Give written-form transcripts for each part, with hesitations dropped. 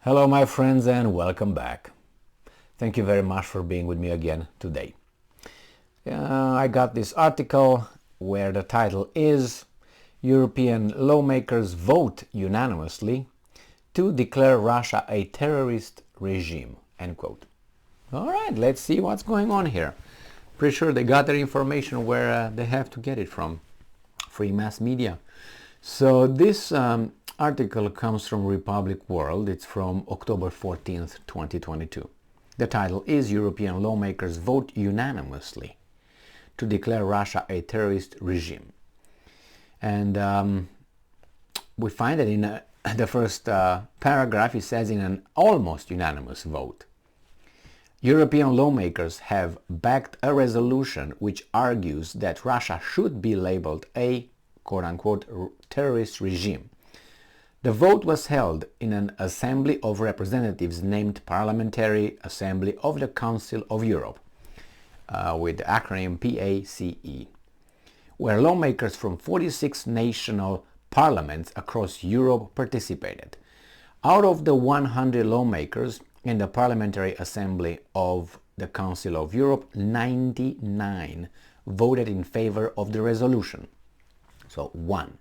Hello my friends and welcome back. Thank you very much for being with me again today. I got this article where the title is European lawmakers vote unanimously to declare Russia a terrorist regime, end quote. Alright, let's see what's going on here. Pretty sure they got their information where they have to get it from. Free mass media. So this article comes from Republic World. It's from October 14th, 2022. The title is European lawmakers vote unanimously to declare Russia a terrorist regime. And we find that in the first paragraph it says in an almost unanimous vote. European lawmakers have backed a resolution which argues that Russia should be labeled a quote-unquote terrorist regime. The vote was held in an Assembly of Representatives named Parliamentary Assembly of the Council of Europe, with the acronym PACE, where lawmakers from 46 national parliaments across Europe participated. Out of the 100 lawmakers in the Parliamentary Assembly of the Council of Europe, 99 voted in favor of the resolution. So one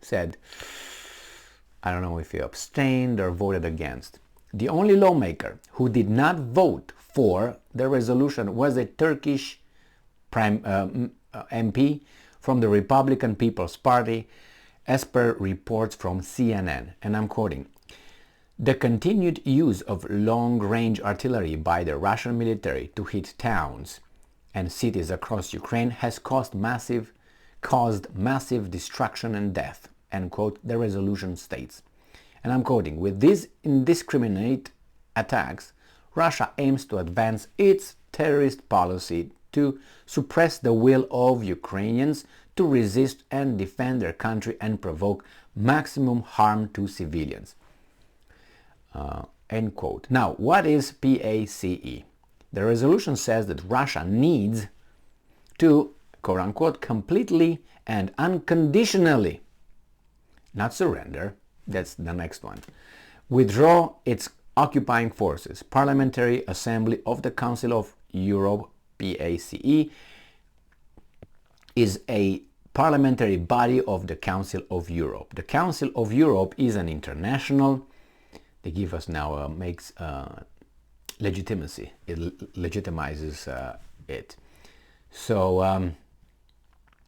said, I don't know if he abstained or voted against. The only lawmaker who did not vote for the resolution was a Turkish MP from the Republican People's Party, as per reports from CNN, and I'm quoting, "The continued use of long-range artillery by the Russian military to hit towns and cities across Ukraine has caused massive destruction and death," end quote, the resolution states. And I'm quoting, "With these indiscriminate attacks, Russia aims to advance its terrorist policy to suppress the will of Ukrainians to resist and defend their country and provoke maximum harm to civilians." End quote. Now, what is PACE? The resolution says that Russia needs to, quote-unquote, completely and unconditionally, not surrender, that's the next one, withdraw its occupying forces. Parliamentary Assembly of the Council of Europe, PACE, is a parliamentary body of the Council of Europe. The Council of Europe is an international, they give us now, makes legitimacy, it legitimizes it. So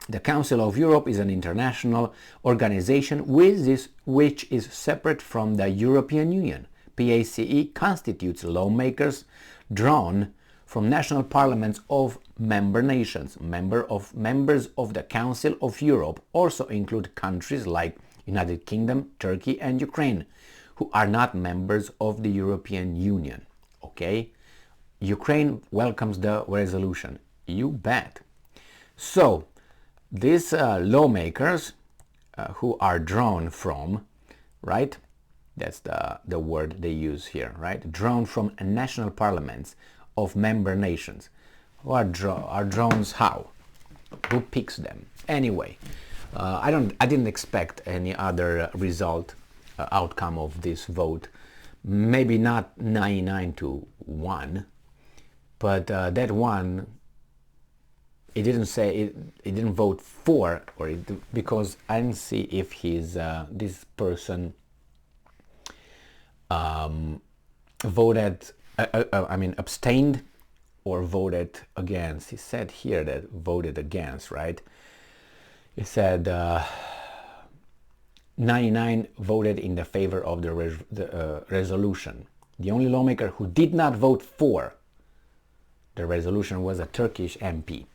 the Council of Europe is an international organization which is separate from the European Union. PACE constitutes lawmakers drawn from national parliaments of member nations. Members of the Council of Europe also include countries like United Kingdom, Turkey and Ukraine, who are not members of the European Union. Okay? Ukraine welcomes the resolution. You bet. So, these lawmakers who are drawn from, right? That's the word they use here, right? Drawn from national parliaments of member nations. Who are drawn how? Who picks them? Anyway, I didn't expect any other result, outcome of this vote. Maybe not 99-1, but that one, it didn't say it didn't vote for, or because I didn't see if he's this person voted, abstained or voted against. He said here that voted against, right? He said 99 voted in the favor of the resolution. The only lawmaker who did not vote for the resolution was a Turkish MP.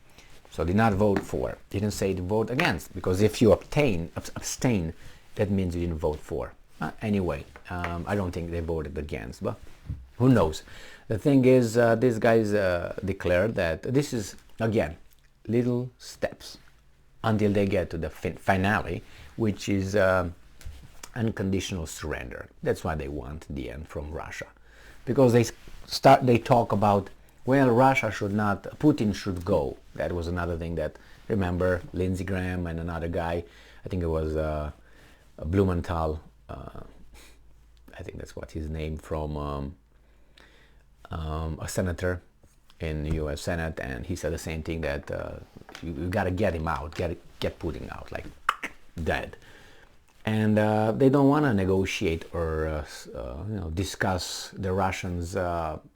So did not vote for. Didn't say to vote against, because if you abstain, that means you didn't vote for. Anyway, I don't think they voted against, but who knows? The thing is, these guys declared that this is, again, little steps until they get to the finale, which is unconditional surrender. That's why they want the end from Russia, because they talk about, well, Russia should not, Putin should go. That was another thing that, remember, Lindsey Graham and another guy, I think it was Blumenthal, I think that's what his name, from a senator in the U.S. Senate, and he said the same thing, that you got to get him out, get Putin out, like dead. And they don't want to negotiate or discuss the Russians'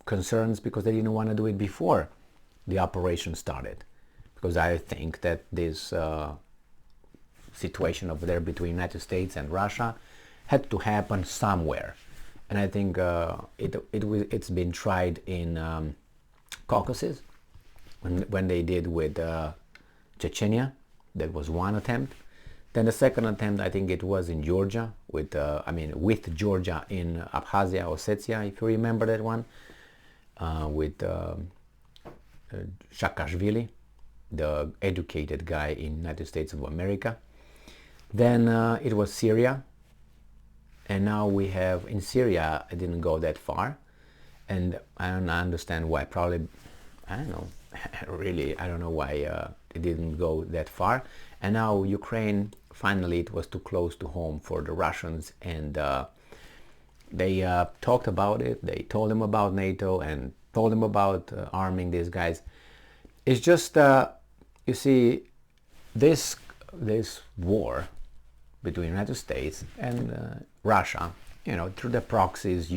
concerns, because they didn't want to do it before the operation started. Because I think that this situation over there between the United States and Russia had to happen somewhere. And I think it's been tried in Caucasus, when they did with Chechnya. That was one attempt. Then the second attempt, I think it was in Georgia, with Georgia in Abkhazia, Ossetia, if you remember that one, with Saakashvili, the educated guy in United States of America. Then it was Syria, and now we have in Syria. It didn't go that far, and I don't understand why. Probably, I don't know. Really, I don't know why it didn't go that far. And now Ukraine, finally, it was too close to home for the Russians, and they talked about it. They told them about NATO and told them about arming these guys. It's just, you see, this war between the United States and Russia, through the proxies,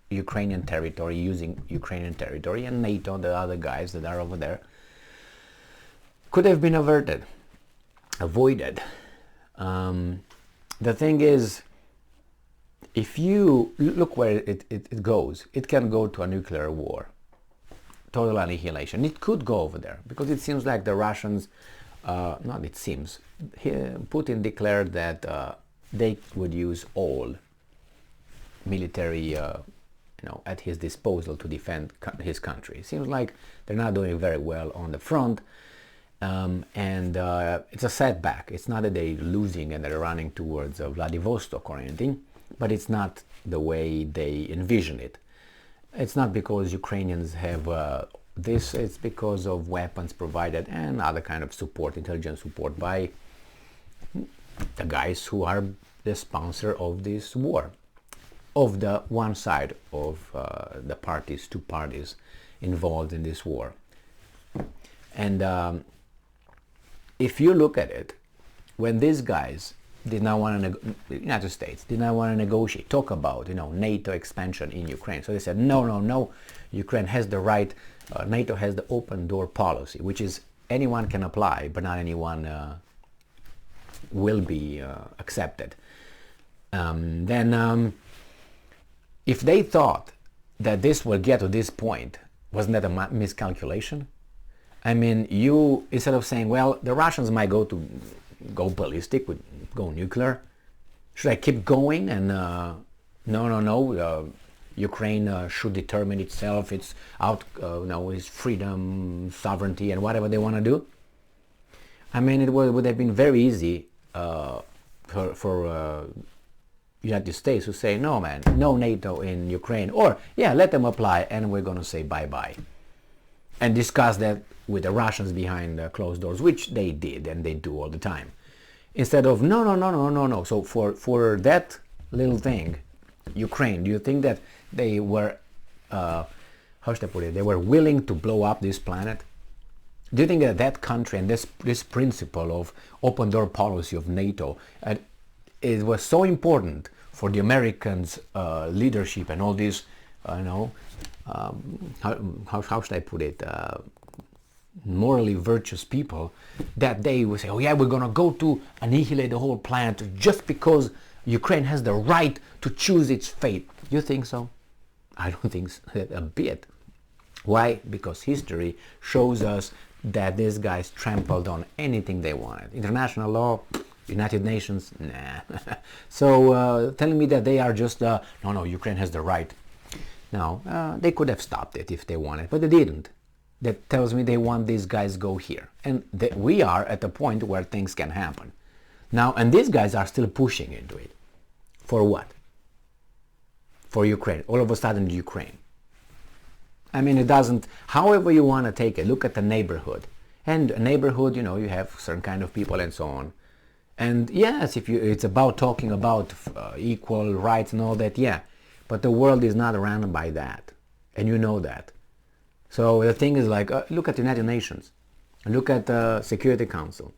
Ukrainian territory, using Ukrainian territory, and NATO, the other guys that are over there, could have been avoided. The thing is, if you look where it goes, it can go to a nuclear war, total annihilation. It could go over there, because it seems like the Russians, Putin declared that they would use all military at his disposal to defend his country. It seems like they're not doing very well on the front, and it's a setback. It's not that they're losing and they're running towards Vladivostok or anything, but it's not the way they envision it. It's not because Ukrainians have this, it's because of weapons provided and other kind of support, intelligence support by the guys who are the sponsor of this war, of the one side of the parties, two parties involved in this war. And if you look at it, when these guys did not want to, the United States did not want to negotiate, talk about NATO expansion in Ukraine, so they said no, Ukraine has the right, NATO has the open door policy, which is anyone can apply, but not anyone will be accepted. Then if they thought that this will get to this point, wasn't that a miscalculation? I mean, you, instead of saying, well, the Russians might go ballistic, go nuclear, should I keep going? And no, Ukraine should determine itself, its its freedom, sovereignty, and whatever they want to do. I mean, it would have been very easy for United States to say, no man, no NATO in Ukraine, or yeah, let them apply and we're going to say bye-bye, and discuss that with the Russians behind closed doors, which they did and they do all the time, instead of no. So for that little thing, Ukraine, do you think that they were how should I put it, they were willing to blow up this planet? Do you think that that country and this principle of open door policy of NATO, it was so important for the Americans' leadership and all these, how should I put it, morally virtuous people, that they would say, oh yeah, we're going to go to annihilate the whole planet just because Ukraine has the right to choose its fate? You think so? I don't think so, a bit. Why? Because history shows us that these guys trampled on anything they wanted. International law, United Nations, nah. So telling me that they are just, no, Ukraine has the right. No, they could have stopped it if they wanted, but they didn't. That tells me they want these guys go here. And we are at a point where things can happen. Now, and these guys are still pushing into it. For what? For Ukraine. All of a sudden, Ukraine. I mean, it doesn't, however you want to take it, look at the neighborhood. And a neighborhood, you have certain kind of people and so on. And yes, it's about talking about equal rights and all that, yeah. But the world is not run by that, and you know that. So the thing is like, look at the United Nations, look at the Security Council.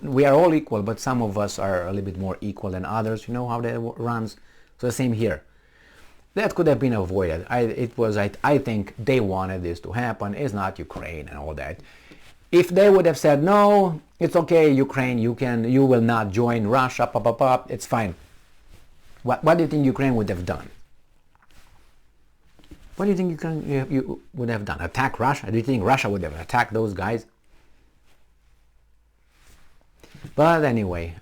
We are all equal, but some of us are a little bit more equal than others. You know how that runs. So the same here. That could have been avoided. I think they wanted this to happen. It's not Ukraine and all that. If they would have said, no, it's okay, Ukraine, you will not join Russia, it's fine. What do you think Ukraine would have done? What do you think you would have done? Attack Russia? Do you think Russia would have attacked those guys? But anyway,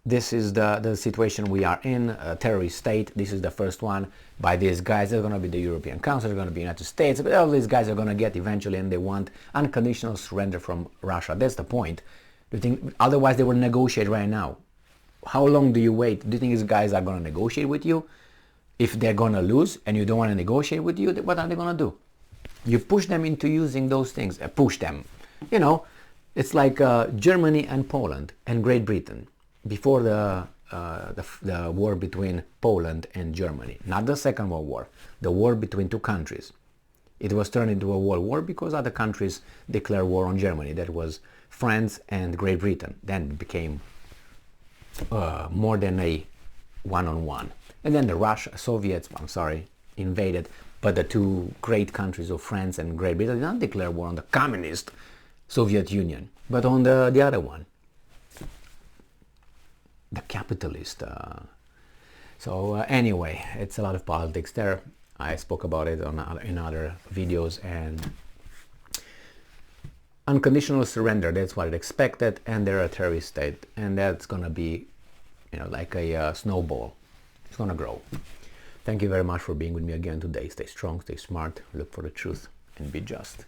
this is the situation we are in, a terrorist state. This is the first one by these guys. They're going to be the European Council, they're going to be the United States, but all these guys are going to get eventually, and they want unconditional surrender from Russia. That's the point. Do you think, otherwise they will negotiate right now? How long do you wait? Do you think these guys are going to negotiate with you? If they're going to lose and you don't want to negotiate with you, what are they going to do? You push them into using those things. Push them. You know, it's like Germany and Poland and Great Britain before the war between Poland and Germany. Not the Second World War, the war between two countries. It was turned into a world war because other countries declared war on Germany. That was France and Great Britain. Then it became more than a one-on-one. And then the Soviets invaded, but the two great countries of France and Great Britain did not declare war on the communist Soviet Union, but on the other one, the capitalist. Anyway, it's a lot of politics there. I spoke about it in other videos, and unconditional surrender, that's what it expected, and they're a terrorist state, and that's gonna be, like a snowball. It's gonna grow. Thank you very much for being with me again today. Stay strong, stay smart, look for the truth, and be just.